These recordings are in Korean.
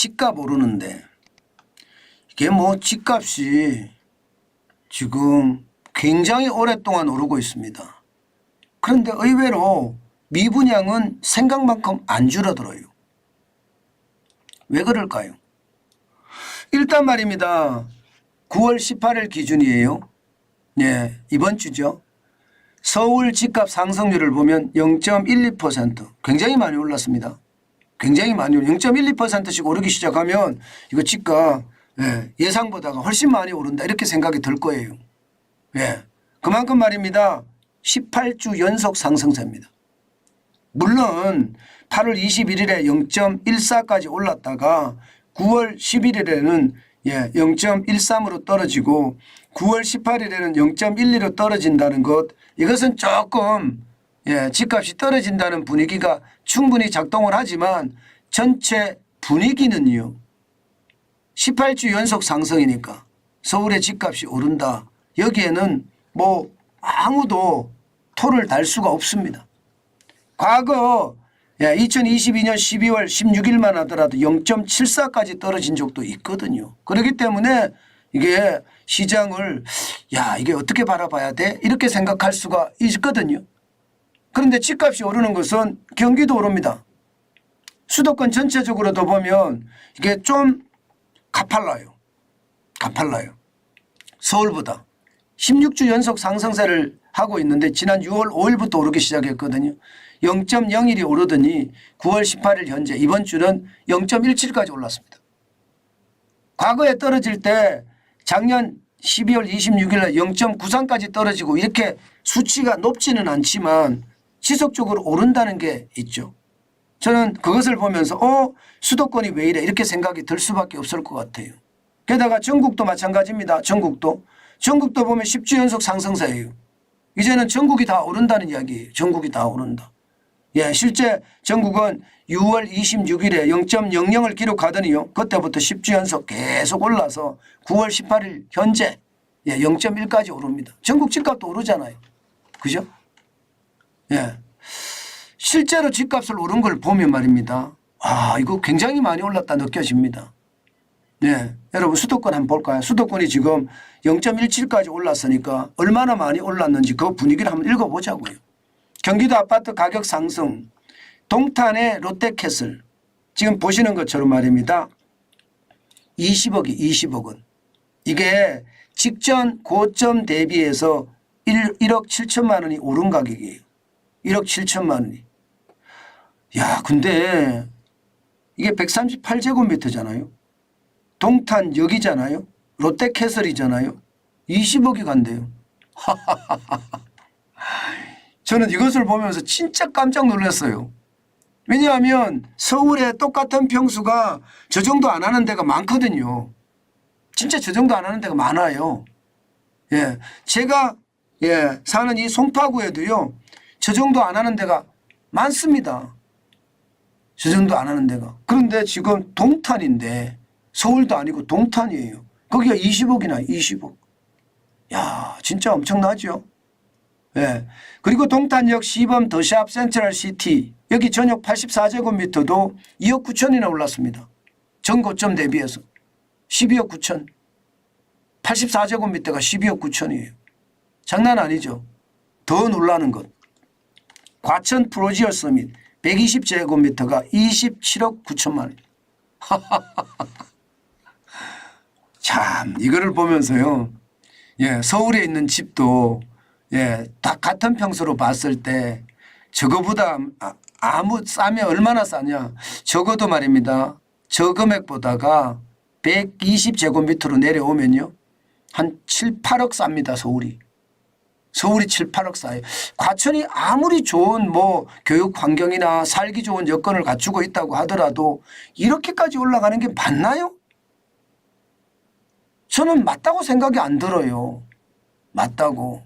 집값 오르는데 이게 뭐 집값이 지금 굉장히 오랫동안 오르고 있습니다. 그런데 의외로 미분양은 생각만큼 안 줄어들어요. 왜 그럴까요? 일단 말입니다. 9월 18일 기준이에요. 네, 이번 주죠. 서울 집값 상승률을 보면 0.12% 굉장히 많이 올랐습니다. 굉장히 많이 0.12%씩 오르기 시작하면 이거 집값 예상보다가 훨씬 많이 오른다 이렇게 생각이 들 거예요. 예, 그만큼 말입니다. 18주 연속 상승세입니다. 물론 8월 21일에 0.14까지 올랐다가 9월 11일에는 0.13으로 떨어지고 9월 18일에는 0.12로 떨어진다는 것, 이것은 조금 집값이 떨어진다는 분위기가 충분히 작동을 하지만 전체 분위기는요. 18주 연속 상승이니까 서울의 집값이 오른다. 여기에는 뭐 아무도 토를 달 수가 없습니다. 과거 2022년 12월 16일만 하더라도 0.74까지 떨어진 적도 있거든요. 그렇기 때문에 이게 시장을 이게 어떻게 바라봐야 돼? 이렇게 생각할 수가 있거든요. 그런데 집값이 오르는 것은 경기도 오릅니다. 수도권 전체적으로도 보면 이게 좀 가팔라요. 서울보다 16주 연속 상승세를 하고 있는데 지난 6월 5일부터 오르기 시작했거든요. 0.01이 오르더니 9월 18일 현재 이번 주는 0.17까지 올랐습니다. 과거에 떨어질 때 작년 12월 26일 0.93까지 떨어지고 이렇게 수치가 높지는 않지만 지속적으로 오른다는 게 있죠. 저는 그것을 보면서 수도권이 왜 이래 이렇게 생각이 들 수밖에 없을 것 같아요. 게다가 전국도 마찬가지입니다. 전국도 보면 10주 연속 상승세예요. 이제는 전국이 다 오른다는 이야기예요. 전국이 다 오른다. 실제 전국은 6월 26일에 0.00을 기록하더니요. 그때부터 10주 연속 계속 올라서 9월 18일 현재 0.1까지 오릅니다. 전국 집값도 오르잖아요. 그죠? 실제로 집값을 오른 걸 보면 말입니다. 이거 굉장히 많이 올랐다 느껴집니다. 여러분 수도권 한번 볼까요? 수도권이 지금 0.17까지 올랐으니까 얼마나 많이 올랐는지 그 분위기를 한번 읽어보자고요. 경기도 아파트 가격 상승, 동탄의 롯데캐슬 지금 보시는 것처럼 말입니다. 20억 원. 이게 직전 고점 대비해서 1억 7천만 원이 오른 가격이에요. 1억 7천만 원이. 근데 이게 138제곱미터잖아요. 동탄역이잖아요. 롯데캐슬이잖아요. 20억이 간대요. 저는 이것을 보면서 진짜 깜짝 놀랐어요. 왜냐하면 서울에 똑같은 평수가 저 정도 안 하는 데가 많거든요. 진짜 저 정도 안 하는 데가 많아요. 제가 사는 이 송파구에도요. 저 정도 안 하는 데가 많습니다. 저 정도 안 하는 데가. 그런데 지금 동탄인데 서울도 아니고 동탄이에요. 거기가 20억이나 20억. 진짜 엄청나죠. 그리고 동탄역 시범 더샵 센트럴시티 여기 전역 84제곱미터도 2억 9천이나 올랐습니다. 전고점 대비해서 12억 9천. 84제곱미터가 12억 9천이에요. 장난 아니죠. 더 놀라는 것. 과천 프로지오 서밋 120제곱미터가 27억 9천만 원. 참 이거를 보면서요. 서울에 있는 집도 다 같은 평수로 봤을 때 저거보다 싸면 얼마나 싸냐. 적어도 말입니다. 저 금액보다가 120제곱미터로 내려오면요. 한 7, 8억 쌉니다. 서울이 7, 8억 싸요. 과천이 아무리 좋은 교육 환경이나 살기 좋은 여건을 갖추고 있다고 하더라도 이렇게까지 올라가는 게 맞나요? 저는 맞다고 생각이 안 들어요. 맞다고.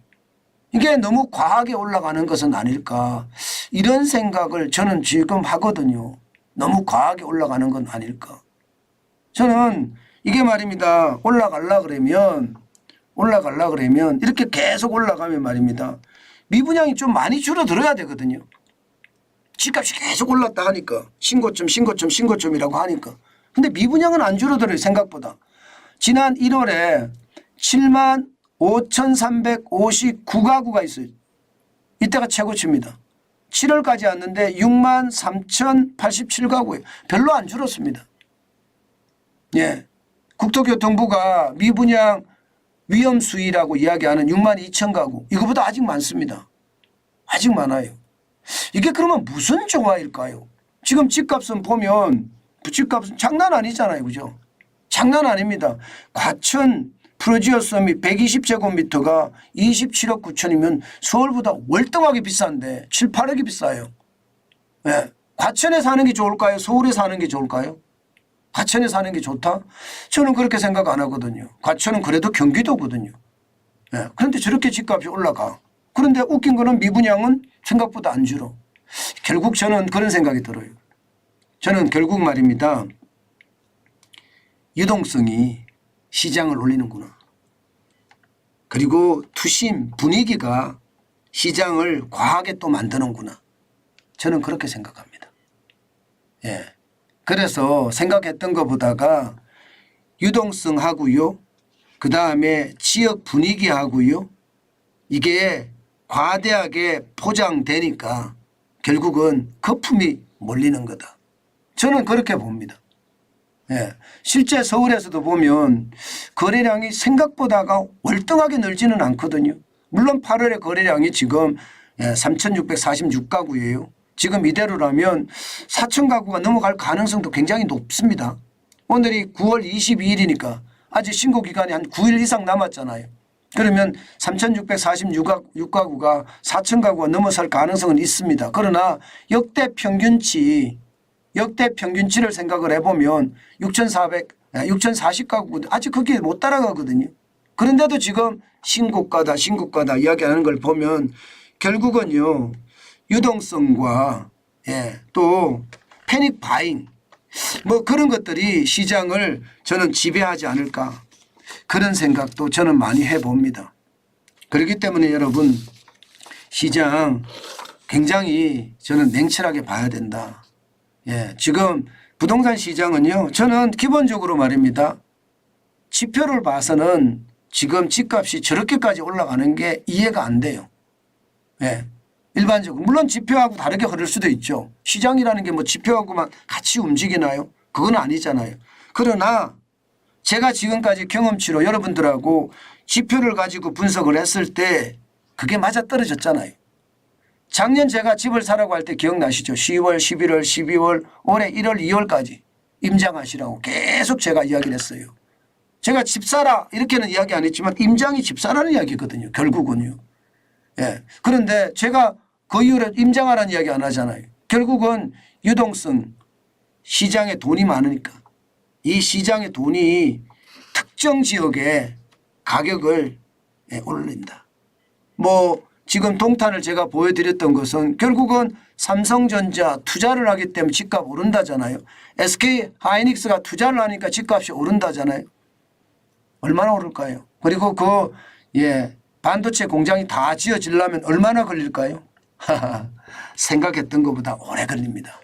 이게 너무 과하게 올라가는 것은 아닐까. 이런 생각을 저는 지금 하거든요. 너무 과하게 올라가는 건 아닐까. 저는 이게 말입니다. 올라가려 그러면 이렇게 계속 올라가면 말입니다. 미분양이 좀 많이 줄어들어야 되거든요. 집값이 계속 올랐다 하니까 신고점이라고 하니까 근데 미분양은 안 줄어들어요. 생각보다. 지난 1월에 7만 5,359가구가 있어요. 이때가 최고치입니다. 7월까지 왔는데 6만 3,087가구예요. 별로 안 줄었습니다. 예. 국토교통부가 미분양 위험 수위라고 이야기하는 6만 2천 가구 이거보다 아직 많습니다. 아직 많아요. 이게 그러면 무슨 조화일까요? 지금 집값은 보면 집값은 장난 아니잖아요. 그죠? 장난 아닙니다. 과천 프로지오섬이 120제곱미터가 27억 9천이면 서울보다 월등하게 비싼데 7, 8억이 비싸요. 네. 과천에 사는 게 좋을까요? 서울에 사는 게 좋을까요? 과천에 사는 게 좋다? 저는 그렇게 생각 안 하거든요. 과천은 그래도 경기도거든요. 네. 그런데 저렇게 집값이 올라가. 그런데 웃긴 거는 미분양은 생각보다 안 줄어. 결국 저는 그런 생각이 들어요. 저는 결국 말입니다. 유동성이 시장을 올리는구나. 그리고 투심 분위기가 시장을 과하게 또 만드는구나. 저는 그렇게 생각합니다. 예. 그래서 생각했던 것보다가 유동성하고요. 그다음에 지역 분위기하고요. 이게 과대하게 포장되니까 결국은 거품이 몰리는 거다. 저는 그렇게 봅니다. 예. 실제 서울에서도 보면 거래량이 생각보다가 월등하게 늘지는 않거든요. 물론 8월에 거래량이 지금 3,646가구예요. 지금 이대로라면 4,000가구가 넘어갈 가능성도 굉장히 높습니다. 오늘이 9월 22일이니까 아직 신고 기간이 한 9일 이상 남았잖아요. 그러면 3,646가구가 4,000가구가 넘어설 가능성은 있습니다. 그러나 역대 평균치를 생각을 해보면 6,040가구 아직 거기에 못 따라가거든요. 그런데도 지금 신고가다 이야기하는 걸 보면 결국은요. 유동성과 또 패닉 바잉 뭐 그런 것들이 시장을 저는 지배하지 않을까 그런 생각도 저는 많이 해봅니다. 그렇기 때문에 여러분 시장 굉장히 저는 냉철하게 봐야 된다. 예, 지금 부동산 시장은요. 저는 기본적으로 말입니다. 지표를 봐서는 지금 집값이 저렇게까지 올라가는 게 이해가 안 돼요. 예, 일반적으로. 물론 지표하고 다르게 흐를 수도 있죠. 시장이라는 게 뭐 지표하고만 같이 움직이나요? 그건 아니잖아요. 그러나 제가 지금까지 경험치로 여러분들하고 지표를 가지고 분석을 했을 때 그게 맞아떨어졌잖아요. 작년 제가 집을 사라고 할 때 기억나시죠? 10월, 11월, 12월, 올해 1월, 2월까지 임장하시라고 계속 제가 이야기를 했어요. 제가 집 사라 이렇게는 이야기 안 했지만 임장이 집 사라는 이야기거든요. 결국은요. 예. 그런데 제가 그 이후로 임장하라는 이야기 안 하잖아요. 결국은 유동성 시장에 돈이 많으니까 이 시장의 돈이 특정 지역의 가격을 올린다. 뭐 지금 동탄을 제가 보여드렸던 것은 결국은 삼성전자 투자를 하기 때문에 집값 오른다잖아요. SK 하이닉스가 투자를 하니까 집값이 오른다잖아요. 얼마나 오를까요? 그리고 반도체 공장이 다 지어지려면 얼마나 걸릴까요? 생각했던 것보다 오래 걸립니다.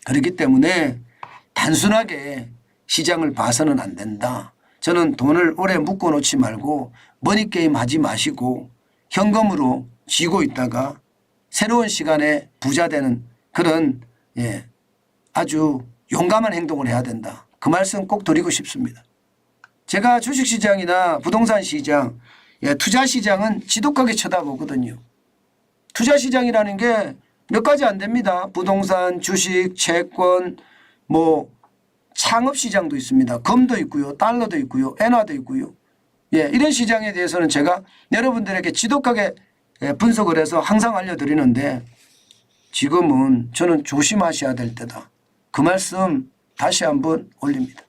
그렇기 때문에 단순하게 시장을 봐서는 안 된다. 저는 돈을 오래 묶어놓지 말고 머니게임 하지 마시고 현금으로 쥐고 있다가 새로운 시간에 부자 되는 그런 아주 용감한 행동을 해야 된다. 그 말씀 꼭 드리고 싶습니다. 제가 주식시장이나 부동산 시장, 투자시장은 지독하게 쳐다보거든요. 투자시장이라는 게 몇 가지 안 됩니다. 부동산, 주식, 채권, 뭐 창업시장도 있습니다. 금도 있고요. 달러도 있고요. 엔화도 있고요. 이런 시장에 대해서는 제가 여러분들에게 지독하게 분석을 해서 항상 알려드리는데 지금은 저는 조심하셔야 될 때다. 그 말씀 다시 한번 올립니다.